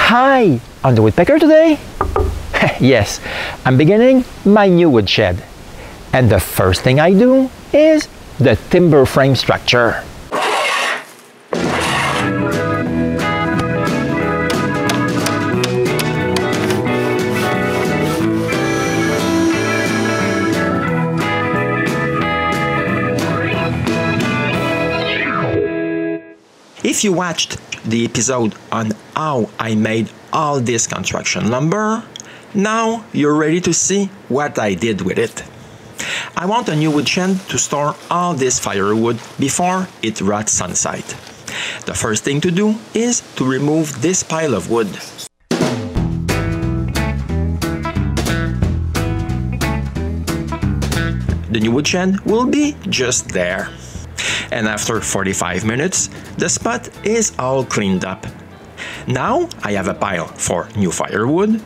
Hi, on the Woodpecker today? Yes, I'm beginning my new woodshed. And the first thing I do is the timber frame structure. If you watched the episode on how I made all this construction lumber, now you're ready to see what I did with it. I want a new woodshed to store all this firewood before it rots on site. The first thing to do is to remove this pile of wood. The new woodshed will be just there. And after 45 minutes, the spot is all cleaned up. Now I have a pile for new firewood,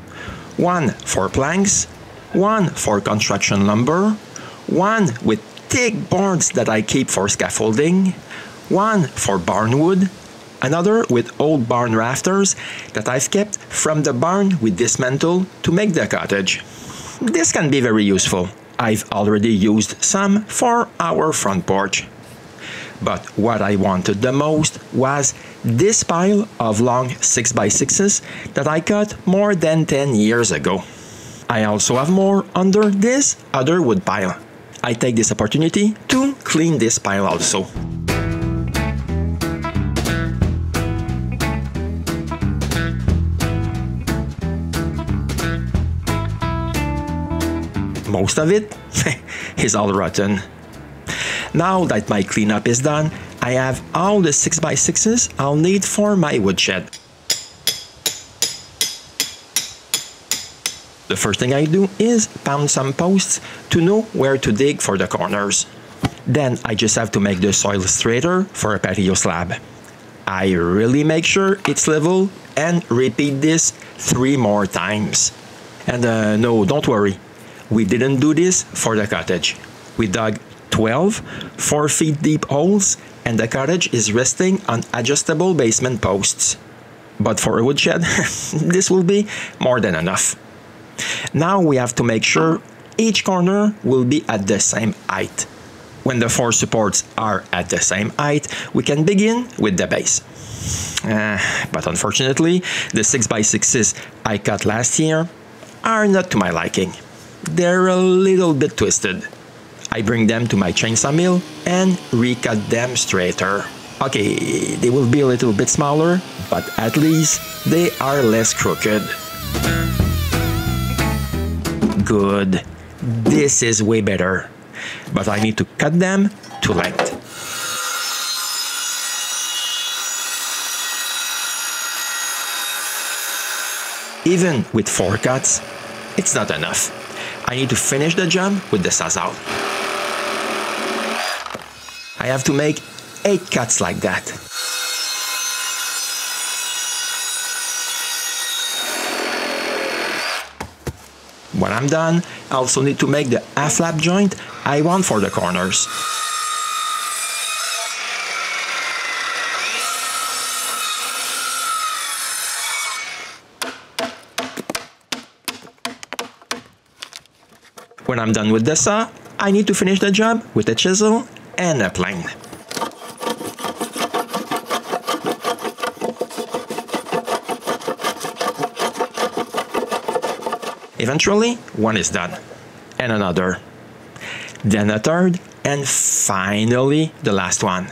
one for planks, one for construction lumber, one with thick boards that I keep for scaffolding, one for barn wood, another with old barn rafters that I've kept from the barn we dismantled to make the cottage. This can be very useful. I've already used some for our front porch. But what I wanted the most was this pile of long 6x6s that I cut more than 10 years ago. I also have more under this other wood pile. I take this opportunity to clean this pile also. Most of it is all rotten. Now that my cleanup is done, I have all the 6x6s I'll need for my woodshed. The first thing I do is pound some posts to know where to dig for the corners. Then I just have to make the soil straighter for a patio slab. I really make sure it's level and repeat this 3 more times. And no, don't worry, we didn't do this for the cottage. We dug 12 4 feet deep holes, and the cottage is resting on adjustable basement posts. But for a woodshed, this will be more than enough. Now we have to make sure each corner will be at the same height. When the 4 supports are at the same height, we can begin with the base. But unfortunately, the 6x6s I cut last year are not to my liking. They're a little bit twisted. I bring them to my chainsaw mill and recut them straighter. Okay, they will be a little bit smaller, but at least they are less crooked. Good. This is way better. But I need to cut them to length. Even with 4 cuts, it's not enough. I need to finish the job with the sawzall. I have to make 8 cuts like that. When I'm done, I also need to make the half-lap joint I want for the corners. When I'm done with the saw, I need to finish the job with a chisel and a plane. Eventually, one is done, and another, then a third, and finally the last one.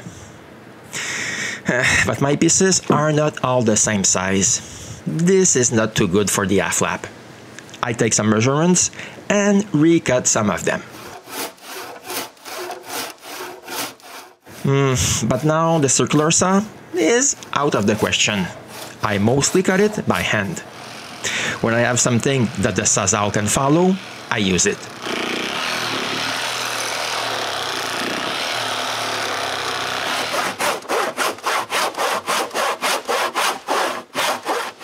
But my pieces are not all the same size. This is not too good for the half lap. I take some measurements and recut some of them. But now the circular saw is out of the question. I mostly cut it by hand. When I have something that the sawzall can follow, I use it.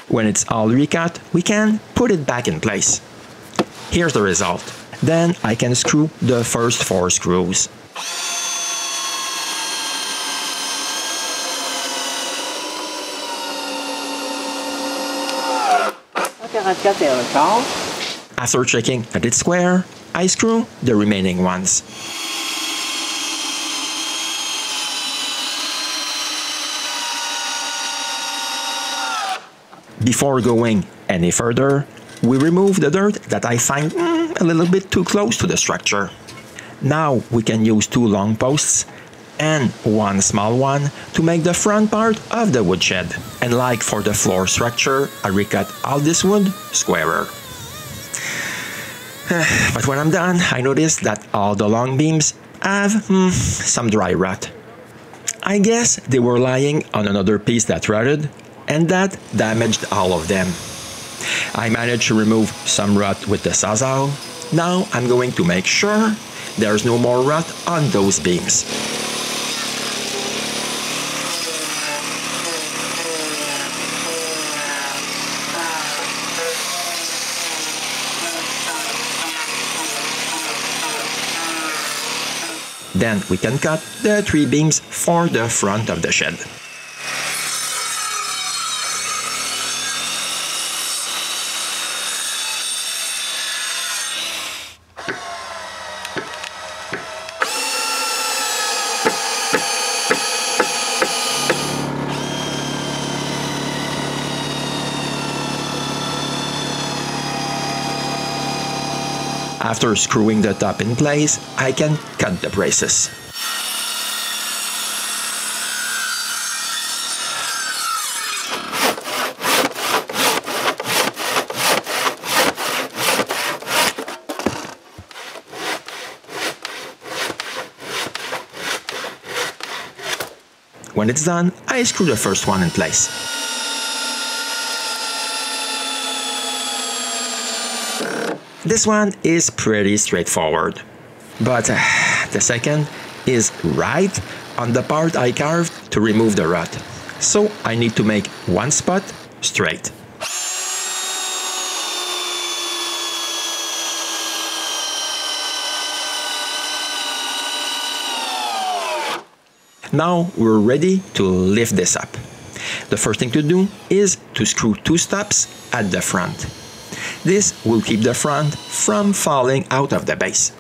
When it's all recut, we can put it back in place. Here's the result. Then I can screw the first 4 screws. 44 et un quart. After checking that it's square, I screw the remaining ones. Before going any further, we remove the dirt that I find a little bit too close to the structure. Now we can use 2 long posts and 1 small one to make the front part of the woodshed. And like for the floor structure, I recut all this wood squarer. But when I'm done, I noticed that all the long beams have some dry rot. I guess they were lying on another piece that rotted, and that damaged all of them. I managed to remove some rot with the sawzall. Now I'm going to make sure there's no more rot on those beams. Then we can cut the 3 beams for the front of the shed. After screwing the top in place, I can cut the braces. When it's done, I screw the first one in place. This one is pretty straightforward, but the second is right on the part I carved to remove the rut, so I need to make one spot straight. Now we're ready to lift this up. The first thing to do is to screw 2 stops at the front. This will keep the front from falling out of the base.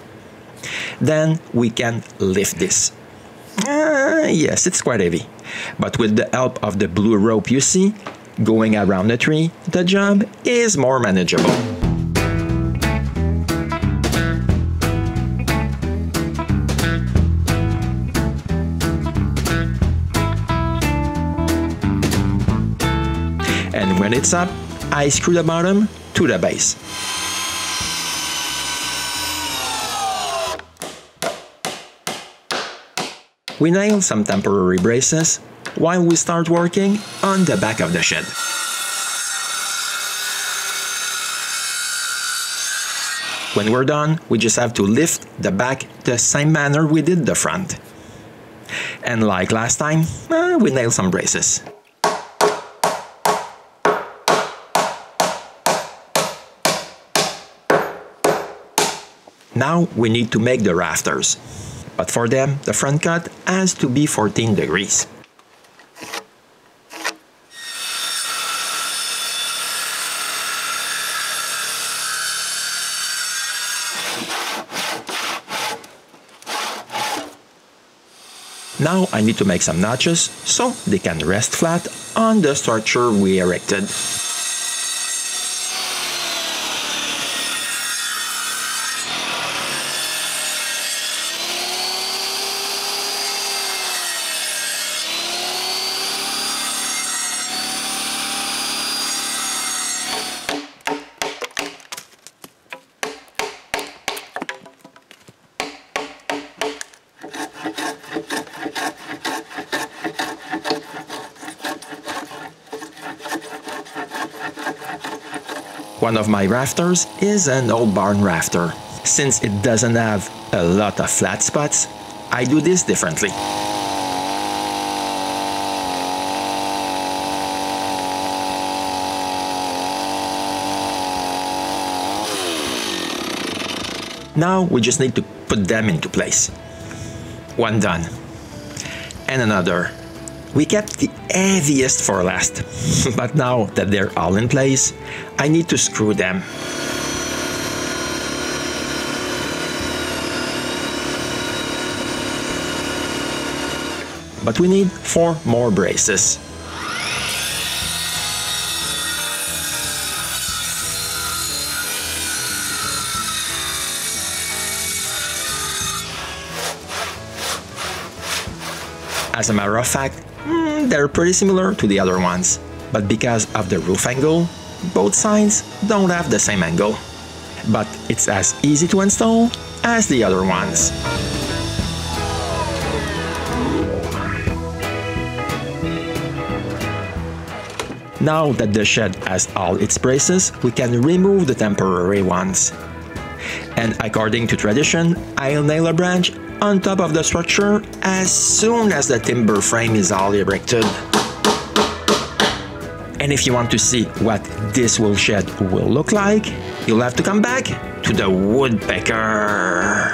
Then we can lift this. Yes, it's quite heavy, but with the help of the blue rope you see going around the tree, the job is more manageable. And when it's up, I screw the bottom to the base. We nail some temporary braces while we start working on the back of the shed. When we're done, we just have to lift the back the same manner we did the front. And like last time, we nail some braces. Now we need to make the rafters, but for them the front cut has to be 14 degrees. Now I need to make some notches so they can rest flat on the structure we erected. One of my rafters is an old barn rafter. Since it doesn't have a lot of flat spots, I do this differently. Now we just need to put them into place. One done. And another. We kept the heaviest for last, but now that they're all in place, I need to screw them. But we need 4 more braces. As a matter of fact, they're pretty similar to the other ones, but because of the roof angle, both sides don't have the same angle. But it's as easy to install as the other ones. Now that the shed has all its braces, we can remove the temporary ones. And according to tradition, I'll nail a branch on top of the structure as soon as the timber frame is all erected. And if you want to see what this wool shed will look like, you'll have to come back to the Woodpecker.